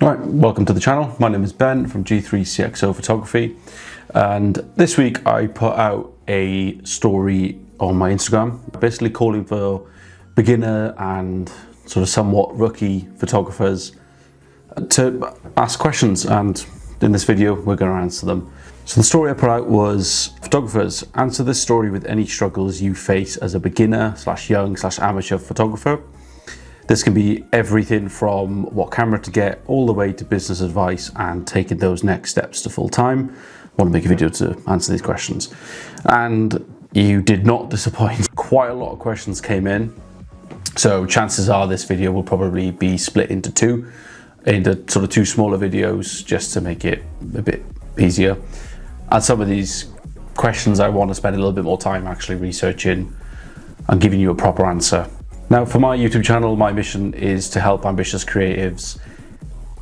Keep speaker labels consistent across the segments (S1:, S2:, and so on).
S1: Alright, welcome to the channel. My name is Ben from G3CXO Photography, and this week I put out a story on my Instagram basically calling for beginner and sort of somewhat rookie photographers to ask questions, and in this video we're going to answer them. So the story I put out was, photographers, answer this story with any struggles you face as a beginner / young / amateur photographer. This can be everything from what camera to get all the way to business advice and taking those next steps to full time. I want to make a video to answer these questions. And you did not disappoint. Quite a lot of questions came in. So chances are this video will probably be split into two smaller videos just to make it a bit easier. And some of these questions I want to spend a little bit more time actually researching and giving you a proper answer. Now, for my YouTube channel, my mission is to help ambitious creatives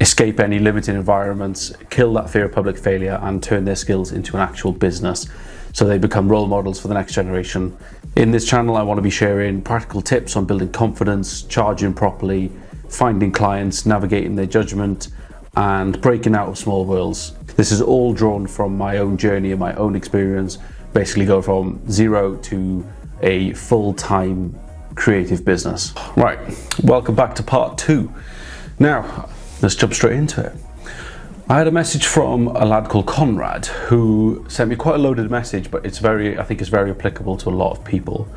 S1: escape any limiting environments, kill that fear of public failure, and turn their skills into an actual business so they become role models for the next generation. In this channel, I want to be sharing practical tips on building confidence, charging properly, finding clients, navigating their judgment, and breaking out of small worlds. This is all drawn from my own journey and my own experience, basically go from zero to a full-time creative business. Right, welcome back to part 2. Now, let's jump straight into it. I had a message from a lad called Conrad who sent me quite a loaded message, but I think it's very applicable to a lot of people.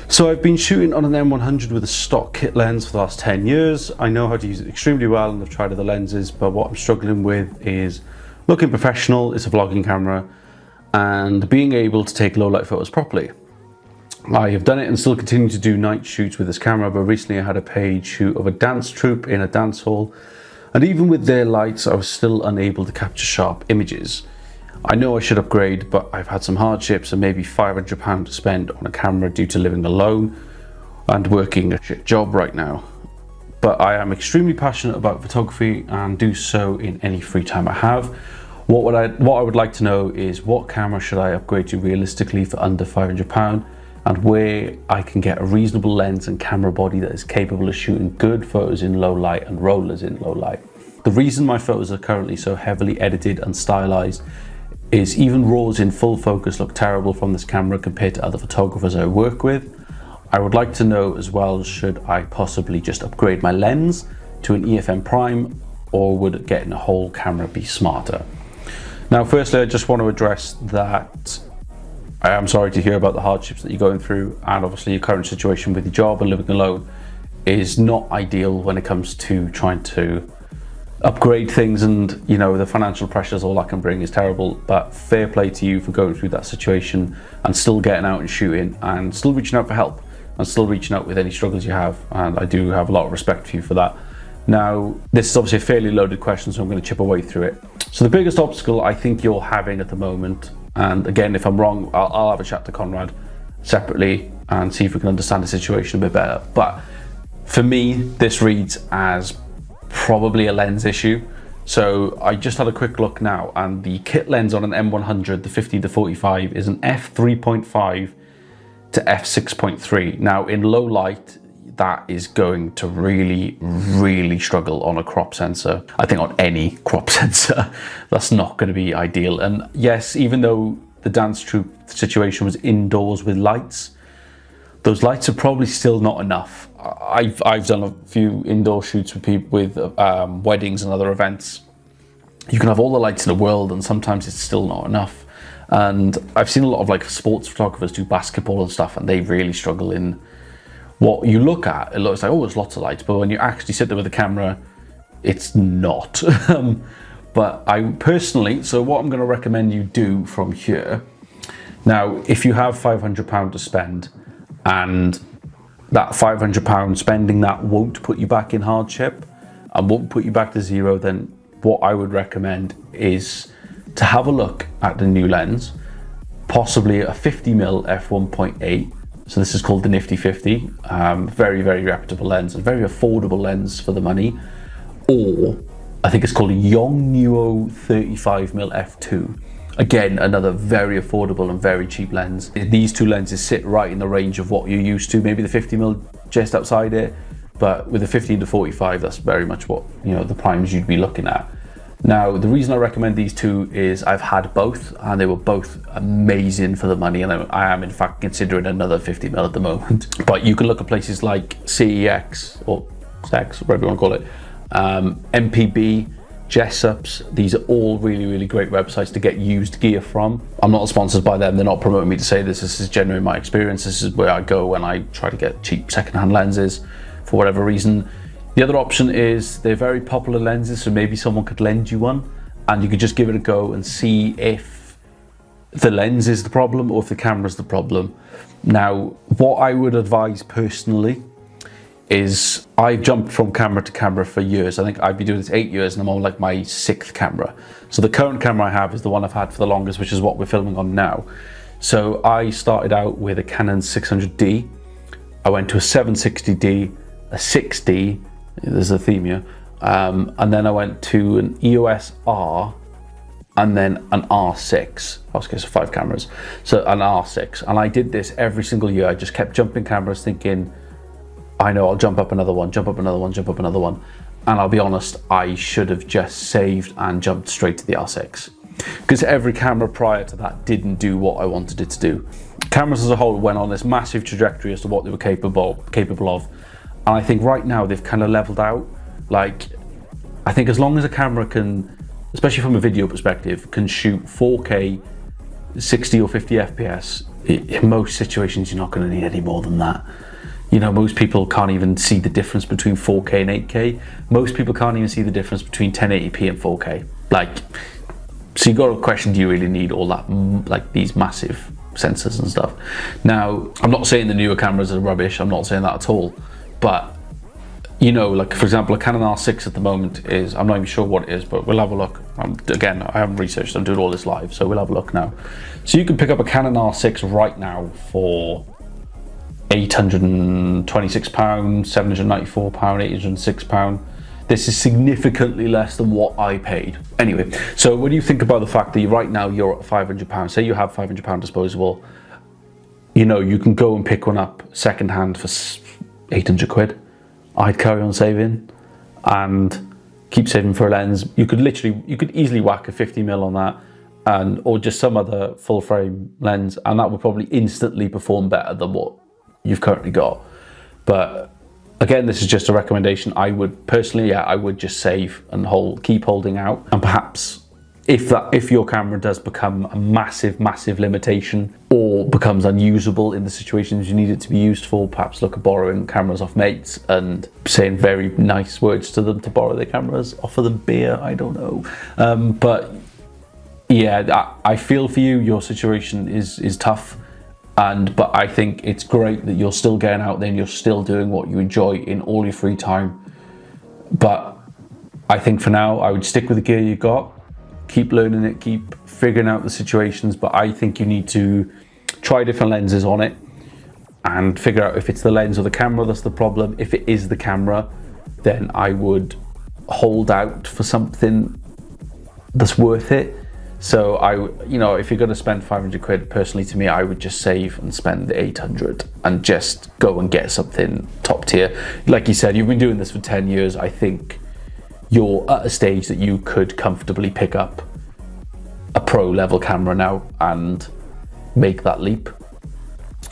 S1: So I've been shooting on an M100 with a stock kit lens for the last 10 years. I know how to use it extremely well and I've tried other lenses, but what I'm struggling with is looking professional. It's a vlogging camera, and being able to take low light photos properly. I have done it and still continue to do night shoots with this camera, but recently I had a paid shoot of a dance troupe in a dance hall, and even with their lights I was still unable to capture sharp images. I know I should upgrade, but I've had some hardships and maybe £500 to spend on a camera due to living alone and working a shit job right now. But I am extremely passionate about photography and do so in any free time I have. What I would like to know is, what camera should I upgrade to realistically for under £500? And where I can get a reasonable lens and camera body that is capable of shooting good photos in low light and rollers in low light. The reason my photos are currently so heavily edited and stylized is even RAWs in full focus look terrible from this camera compared to other photographers I work with. I would like to know as well, should I possibly just upgrade my lens to an EFM Prime, or would getting a whole camera be smarter? Now, firstly, I just want to address that I am sorry to hear about the hardships that you're going through, and obviously your current situation with your job and living alone is not ideal when it comes to trying to upgrade things, and you know, the financial pressures all that can bring is terrible. But fair play to you for going through that situation and still getting out and shooting and still reaching out for help and still reaching out with any struggles you have, and I do have a lot of respect for you for that. Now, this is obviously a fairly loaded question, so I'm going to chip away through it. So the biggest obstacle I think you're having at the moment, and again, if I'm wrong, I'll have a chat to Conrad separately and see if we can understand the situation a bit better. But for me, this reads as probably a lens issue. So I just had a quick look now, and the kit lens on an M100, the 50-45, is an f3.5 to f6.3. Now, in low light, that is going to really struggle on a crop sensor. I think on any crop sensor, that's not going to be ideal. And yes, even though the dance troupe situation was indoors with lights, those lights are probably still not enough. I've done a few indoor shoots with people with weddings and other events. You can have all the lights in the world and sometimes it's still not enough. And I've seen a lot of like sports photographers do basketball and stuff, and they really struggle in what you look at. It looks like, oh, there's lots of lights, but when you actually sit there with the camera, it's not. But I personally, so what I'm going to recommend you do from here, now, if you have £500 to spend, and that £500 spending that won't put you back in hardship and won't put you back to zero, then what I would recommend is to have a look at the new lens, possibly a 50mm f1.8. So this is called the Nifty 50, very reputable lens, and very affordable lens for the money. Or I think it's called a Yongnuo 35mm f2. Again, another very affordable and very cheap lens. These two lenses sit right in the range of what you're used to. Maybe the 50mm just outside it, But with the 15 to 45, that's very much what, the primes you'd be looking at. Now, the reason I recommend these two is I've had both, and they were both amazing for the money, and I am in fact considering another 50mm at the moment. But you can look at places like CEX, or SEX, whatever you want to call it, MPB, Jessups. These are all really, really great websites to get used gear from. I'm not sponsored by them. They're not promoting me to say this. This is genuinely my experience. This is where I go when I try to get cheap secondhand lenses for whatever reason. The other option is they're very popular lenses, so maybe someone could lend you one and you could just give it a go and see if the lens is the problem or if the camera's the problem. Now, what I would advise personally is I've jumped from camera to camera for years. I think I've been doing this 8 years and I'm on like my 6th camera. So the current camera I have is the one I've had for the longest, which is what we're filming on now. So I started out with a Canon 600D. I went to a 760D, a 6D, there's a theme here, and then I went to an EOS R and then an R6. Okay, so 5 cameras. So an R6, and I did this every single year. I just kept jumping cameras thinking, I know I'll jump up another one, jump up another one, jump up another one. And I'll be honest, I should have just saved and jumped straight to the R6. Because every camera prior to that didn't do what I wanted it to do. Cameras as a whole went on this massive trajectory as to what they were capable of. And I think right now they've kind of leveled out. Like, I think as long as a camera can, especially from a video perspective, can shoot 4K, 60 or 50 FPS, in most situations you're not going to need any more than that. Most people can't even see the difference between 4K and 8K. Most people can't even see the difference between 1080p and 4K. So you got to question, do you really need all that, like these massive sensors and stuff? Now, I'm not saying the newer cameras are rubbish. I'm not saying that at all. But, like for example, a Canon R6 at the moment is, I'm not even sure what it is, but we'll have a look. Again, I haven't researched, I'm doing all this live, so we'll have a look now. So you can pick up a Canon R6 right now for £826, £794, £806. This is significantly less than what I paid. Anyway, so when you think about the fact that right now you're at £500, say you have £500 disposable, you can go and pick one up secondhand for 800 quid. I'd carry on saving and keep saving for a lens. You could easily whack a 50mm on that, or just some other full frame lens, and that would probably instantly perform better than what you've currently got. But again, this is just a recommendation. I would personally, I would just save and keep holding out, and perhaps if your camera does become a massive limitation or becomes unusable in the situations you need it to be used for, perhaps look at borrowing cameras off mates and saying very nice words to them to borrow their cameras, offer them beer, I don't know. But yeah, I feel for you, your situation is tough. But I think it's great that you're still getting out there and you're still doing what you enjoy in all your free time. But I think for now, I would stick with the gear you got, keep learning it, keep figuring out the situations. But I think you need to try different lenses on it and figure out if it's the lens or the camera that's the problem. If it is the camera, then I would hold out for something that's worth it. So if you're going to spend 500 quid, personally to me, I would just save and spend the 800 and just go and get something top tier. Like you said, you've been doing this for 10 years. I think you're at a stage that you could comfortably pick up a pro level camera now and make that leap.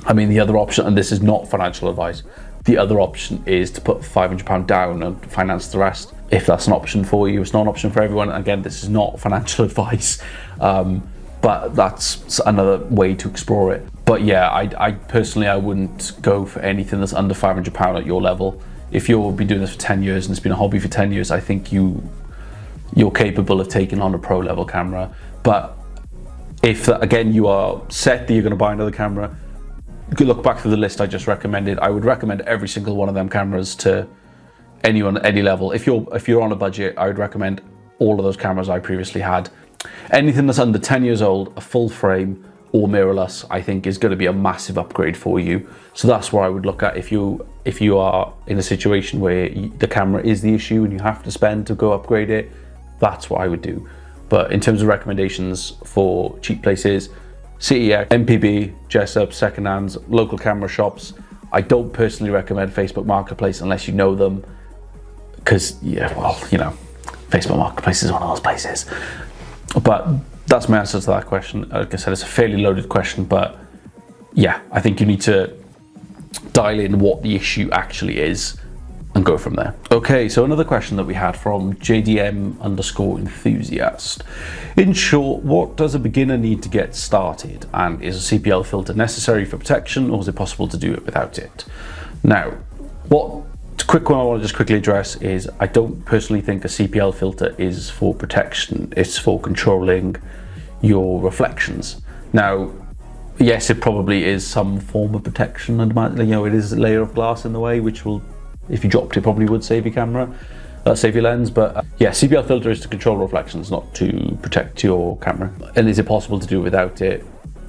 S1: I mean, the other option, and this is not financial advice, the other option is to put £500 down and finance the rest. If that's an option for you, it's not an option for everyone. Again, this is not financial advice, but that's another way to explore it. But yeah, I personally, I wouldn't go for anything that's under £500 at your level. If you've been doing this for 10 years and it's been a hobby for 10 years, I think you're capable of taking on a pro level camera. But if again, you are set that you're going to buy another camera, you could look back through the list I just recommended. I would recommend every single one of them cameras to anyone at any level. If you're on a budget, I would recommend all of those cameras I previously had. Anything that's under 10 years old, a full frame or mirrorless, I think is going to be a massive upgrade for you. So that's where I would look at if you are in a situation where the camera is the issue and you have to spend to go upgrade it. That's what I would do. But in terms of recommendations for cheap places, CEX, MPB, Jessup, secondhands, local camera shops, I don't personally recommend Facebook Marketplace unless you know them, because yeah, well, you know, Facebook Marketplace is one of those places. But that's my answer to that question. Like I said, it's a fairly loaded question, but yeah, I think you need to dial in what the issue actually is and go from there. Okay, so another question that we had from JDM_enthusiast. In short, what does a beginner need to get started? And is a CPL filter necessary for protection, or is it possible to do it without it? Now, quick one I want to just quickly address is I don't personally think a CPL filter is for protection. It's for controlling your reflections. Now, yes, it probably is some form of protection, and you know, it is a layer of glass in the way, which will, if you dropped it, probably would save your camera, save your lens. But yeah, CPL filter is to control reflections, not to protect your camera. And is it possible to do without it?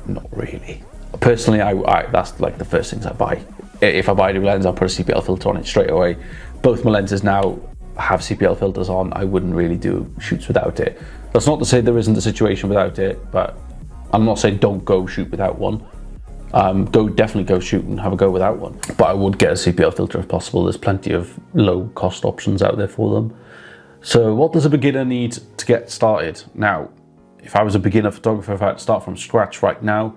S1: Not really. Personally, I that's like the first things I buy. If I buy a new lens, I'll put a CPL filter on it straight away. Both my lenses now have CPL filters on. I wouldn't really do shoots without it. That's not to say there isn't a situation without it, but I'm not saying don't go shoot without one. Definitely go shoot and have a go without one. But I would get a CPL filter if possible. There's plenty of low cost options out there for them. So what does a beginner need to get started? Now, if I was a beginner photographer, if I had to start from scratch right now,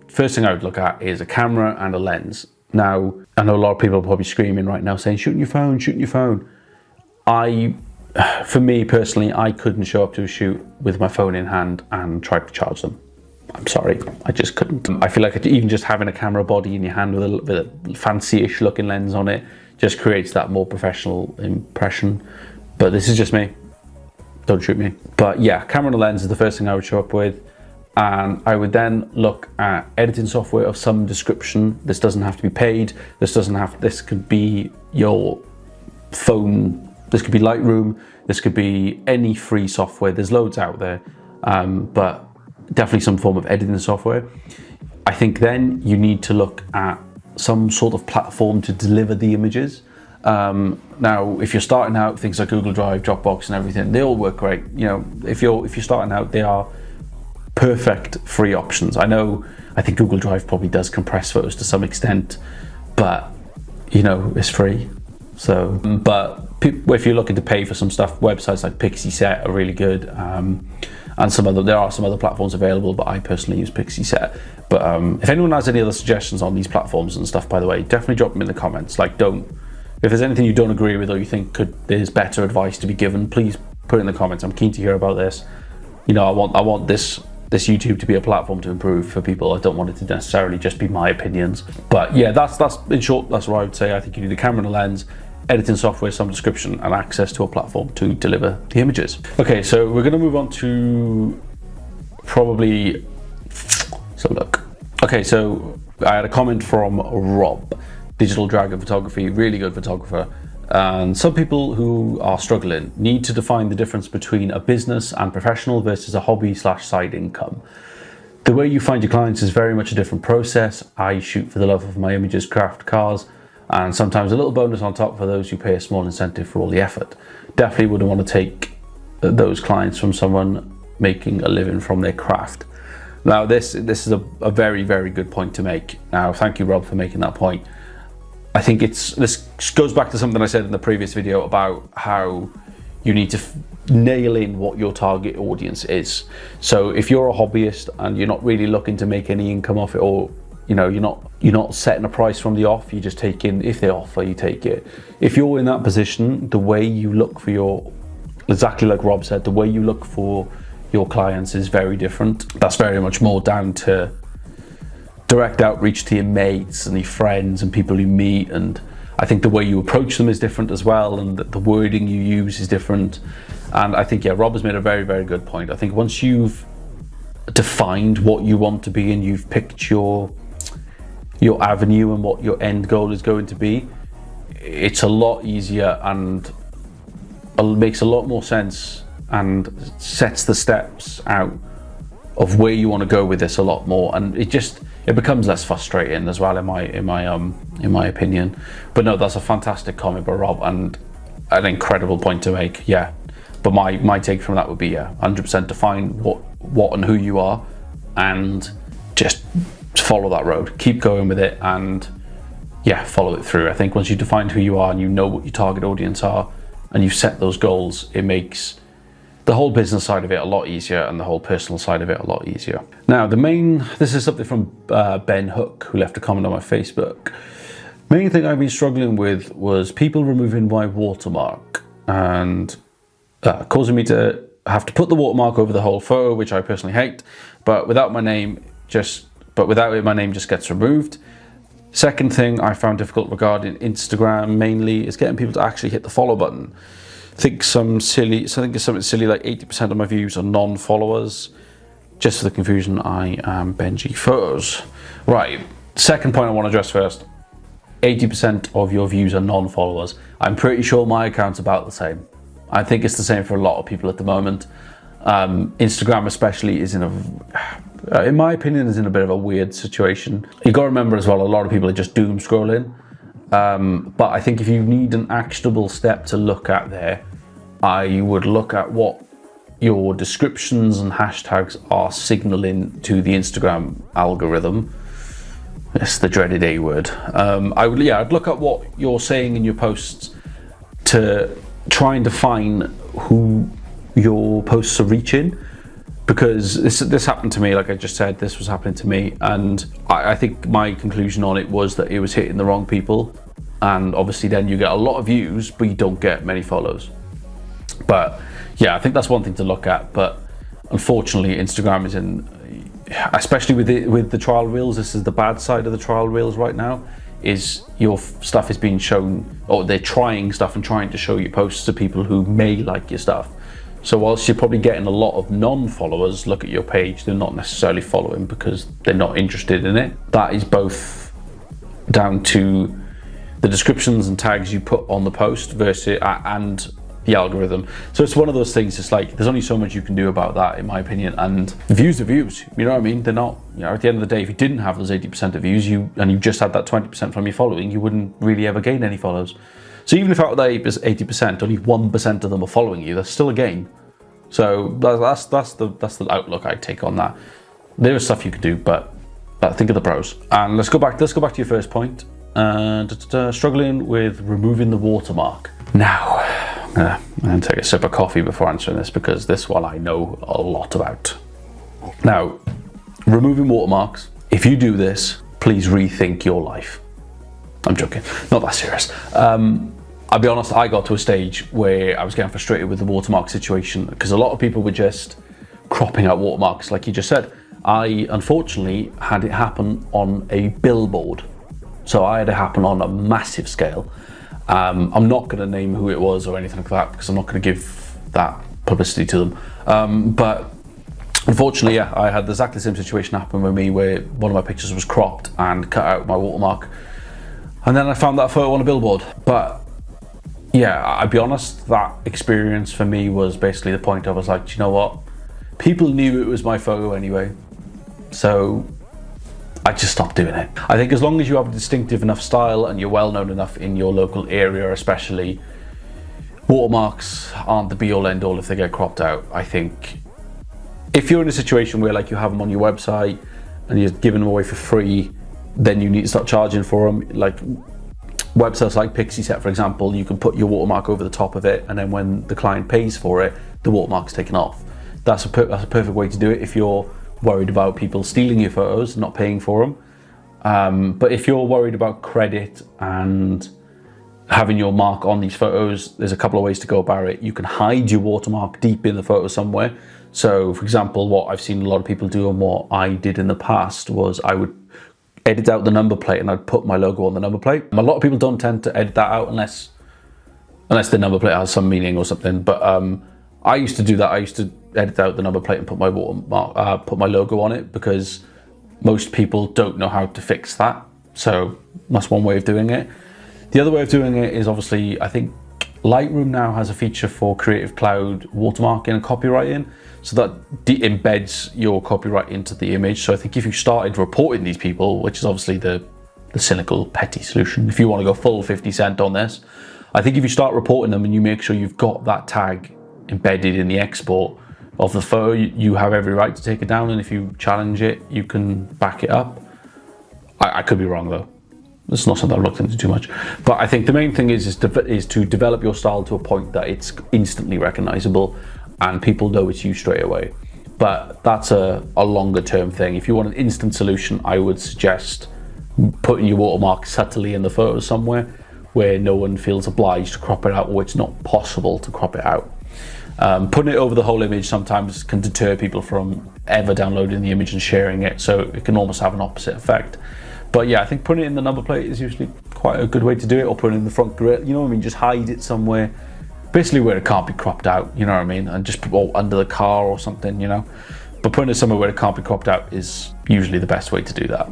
S1: first thing I would look at is a camera and a lens. Now, I know a lot of people are probably screaming right now saying, shooting your phone, shooting your phone. For me personally, I couldn't show up to a shoot with my phone in hand and try to charge them. I'm sorry, I just couldn't. I feel like even just having a camera body in your hand with a fancy-ish looking lens on it just creates that more professional impression. But this is just me. Don't shoot me. But yeah, camera and a lens is the first thing I would show up with. And I would then look at editing software of some description. This doesn't have to be paid. This could be your phone. This could be Lightroom. This could be any free software. There's loads out there, but definitely some form of editing software. I think then you need to look at some sort of platform to deliver the images. Now, if you're starting out, things like Google Drive, Dropbox, and everything, they all work great. You know, if you're starting out, they are perfect free options. I think Google Drive probably does compress photos to some extent, but you know, it's free. So, but if you're looking to pay for some stuff, websites like Pixieset are really good, and there are some other platforms available, but I personally use Pixieset. But if anyone has any other suggestions on these platforms and stuff, by the way, definitely drop them in the comments. Like, if there's anything you don't agree with or you think there's better advice to be given, please put it in the comments. I'm keen to hear about this. You know, I want this YouTube to be a platform to improve for people. I don't want it to necessarily just be my opinions. But yeah, that's in short, that's what I would say. I think you need a camera and a lens, editing software, some description, and access to a platform to deliver the images. Okay, so we're going to move on to Okay, so I had a comment from Rob, Digital Dragon Photography, really good photographer. And some people who are struggling need to define the difference between a business and professional versus a hobby/side income. The way you find your clients is very much a different process. I shoot for the love of my images, craft, cars, and sometimes a little bonus on top for those who pay a small incentive for all the effort. Definitely wouldn't want to take those clients from someone making a living from their craft. Now, this is a very, very good point to make. Now, thank you, Rob, for making that point. I think this goes back to something I said in the previous video about how you need to nail in what your target audience is. So if you're a hobbyist and you're not really looking to make any income off it, or you know, you're not setting a price from the off, you just take in, if they offer, you take it. If you're in that position, the way you look for exactly like Rob said, the way you look for your clients is very different. That's very much more down to direct outreach to your mates and your friends and people you meet, and I think the way you approach them is different as well, and the wording you use is different. And I think, yeah, Rob has made a very, very good point. I think once you've defined what you want to be and you've picked your avenue and what your end goal is going to be, it's a lot easier and makes a lot more sense and sets the steps out of where you want to go with this a lot more, and it becomes less frustrating as well, in my opinion. But no, that's a fantastic comment by Rob and an incredible point to make. Yeah, but my take from that would be, yeah, 100% define what and who you are, and just follow that road, keep going with it, and yeah, follow it through. I think once you define who you are and you know what your target audience are and you set those goals, it makes the whole business side of it a lot easier and the whole personal side of it a lot easier. Now, this is something from Ben Hook, who left a comment on my Facebook. Main thing I've been struggling with was people removing my watermark and causing me to have to put the watermark over the whole photo, which I personally hate, but without it, my name just gets removed. Second thing I found difficult regarding Instagram mainly is getting people to actually hit the follow button. I think it's something silly like 80% of my views are non-followers. Just for the confusion, I am Benji Photos. Right, second point I want to address first. 80% of your views are non-followers. I'm pretty sure my account's about the same. I think it's the same for a lot of people at the moment. Instagram especially is in my opinion, is in a bit of a weird situation. You got to remember as well, a lot of people are just doom scrolling. But I think if you need an actionable step to look at there, I would look at what your descriptions and hashtags are signaling to the Instagram algorithm. It's the dreaded A word. I'd look at what you're saying in your posts to try and define who your posts are reaching. Because this happened to me, like I just said, this was happening to me, and I think my conclusion on it was that it was hitting the wrong people, and obviously then you get a lot of views, but you don't get many follows. But yeah, I think that's one thing to look at, but unfortunately Instagram is especially with the trial reels, this is the bad side of the trial reels right now, is your stuff is being shown, or they're trying stuff and trying to show your posts to people who may like your stuff. So whilst you're probably getting a lot of non-followers look at your page, they're not necessarily following because they're not interested in it. That is both down to the descriptions and tags you put on the post versus and the algorithm. So it's one of those things, it's like there's only so much you can do about that, in my opinion, and views are views, you know what I mean? They're not, at the end of the day, if you didn't have those 80% of views and you just had that 20% from your following, you wouldn't really ever gain any follows. So even if out of that 80%, only 1% of them are following you, that's still a gain. So that's the outlook I take on that. There is stuff you could do, but think of the pros. And let's go back to your first point. Struggling with removing the watermark. Now, I'm going to take a sip of coffee before answering this because this one I know a lot about. Now, removing watermarks. If you do this, please rethink your life. I'm joking, not that serious. I'll be honest, I got to a stage where I was getting frustrated with the watermark situation because a lot of people were just cropping out watermarks, like you just said. I unfortunately had it happen on a billboard. So I had it happen on a massive scale. I'm not going to name who it was or anything like that because I'm not going to give that publicity to them. But unfortunately, yeah, I had exactly the same situation happen with me where one of my pictures was cropped and cut out my watermark. And then I found that photo on a billboard. But yeah, I'll be honest, that experience for me was basically the point. I was like, do you know what? People knew it was my photo anyway. So I just stopped doing it. I think as long as you have a distinctive enough style and you're well known enough in your local area especially, watermarks aren't the be all end all if they get cropped out. I think if you're in a situation where like you have them on your website and you're giving them away for free, then you need to start charging for them. Like websites like Pixieset, for example, you can put your watermark over the top of it, and then when the client pays for it, the watermark's taken off. That's a perfect way to do it if you're worried about people stealing your photos, not paying for them. But if you're worried about credit and having your mark on these photos, there's a couple of ways to go about it. You can hide your watermark deep in the photo somewhere. So for example, what I've seen a lot of people do and what I did in the past was I would edit out the number plate and I'd put my logo on the number plate. A lot of people don't tend to edit that out unless the number plate has some meaning or something. But I used to do that. I used to edit out the number plate and put my watermark, put my logo on it because most people don't know how to fix that. So that's one way of doing it. The other way of doing it is obviously, I think Lightroom now has a feature for Creative Cloud watermarking and copywriting. So that embeds your copyright into the image. So I think if you started reporting these people, which is obviously the cynical, petty solution, if you want to go full 50 Cent on this, I think if you start reporting them and you make sure you've got that tag embedded in the export of the photo, you have every right to take it down. And if you challenge it, you can back it up. I could be wrong though. It's not something I've looked into too much. But I think the main thing is to develop your style to a point that it's instantly recognizable and people know it's you straight away. But that's a longer term thing. If you want an instant solution, I would suggest putting your watermark subtly in the photo somewhere where no one feels obliged to crop it out, or it's not possible to crop it out. Putting it over the whole image sometimes can deter people from ever downloading the image and sharing it, so it can almost have an opposite effect. But yeah, I think putting it in the number plate is usually quite a good way to do it, or putting it in the front grille, you know what I mean, just hide it somewhere, basically where it can't be cropped out, you know what I mean, and just put it under the car or something, you know. But putting it somewhere where it can't be cropped out is usually the best way to do that.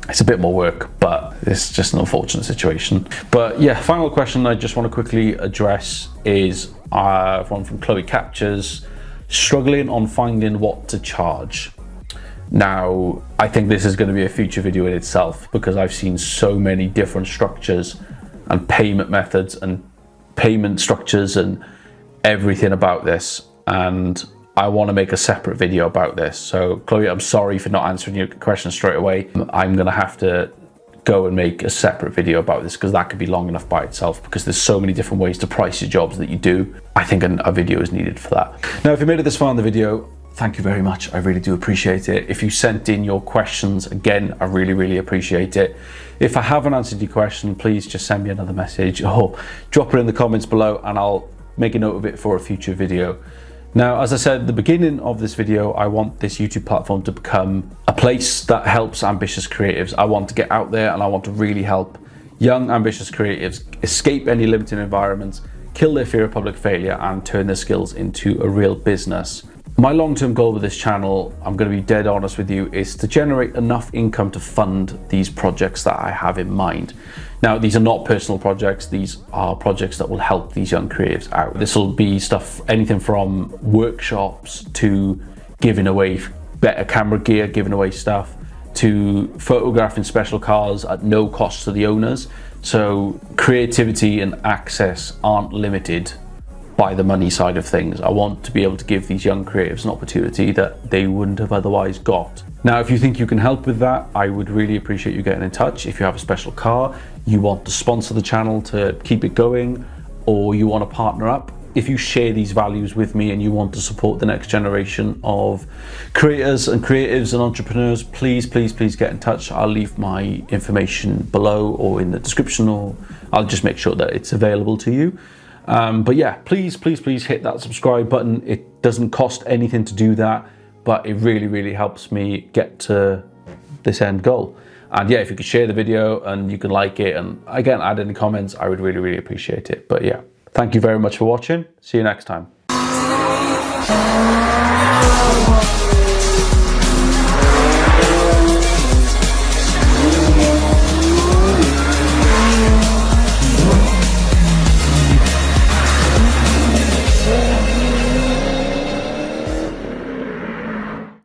S1: It's a bit more work, but it's just an unfortunate situation. But yeah, final question I just want to quickly address is one from Chloe Captures, struggling on finding what to charge. Now, I think this is going to be a future video in itself, because I've seen so many different structures and payment methods and payment structures and everything about this, and I want to make a separate video about this. So Chloe, I'm sorry for not answering your question straight away. I'm going to have to go and make a separate video about this, because that could be long enough by itself, because there's so many different ways to price your jobs that you do. I think a video is needed for that. Now, if you made it this far in the video, thank you very much. I really do appreciate it. If you sent in your questions, again, I really, really appreciate it. If I haven't answered your question, please just send me another message or drop it in the comments below and I'll make a note of it for a future video. Now, as I said at the beginning of this video, I want this YouTube platform to become a place that helps ambitious creatives. I want to get out there and I want to really help young, ambitious creatives escape any limiting environments, kill their fear of public failure and turn their skills into a real business. My long-term goal with this channel, I'm going to be dead honest with you, is to generate enough income to fund these projects that I have in mind. Now, these are not personal projects, these are projects that will help these young creatives out. This will be stuff, anything from workshops to giving away better camera gear, giving away stuff, to photographing special cars at no cost to the owners. So creativity and access aren't limited by the money side of things. I want to be able to give these young creatives an opportunity that they wouldn't have otherwise got. Now, if you think you can help with that, I would really appreciate you getting in touch. If you have a special car, you want to sponsor the channel to keep it going, or you want to partner up, if you share these values with me and you want to support the next generation of creators and creatives and entrepreneurs, please, please, please get in touch. I'll leave my information below or in the description, or I'll just make sure that it's available to you. But yeah, please, please, please hit that subscribe button. It doesn't cost anything to do that, but it really, really helps me get to this end goal. And yeah, if you could share the video and you can like it, and again, add any comments, I would really, really appreciate it. But yeah, thank you very much for watching. See you next time.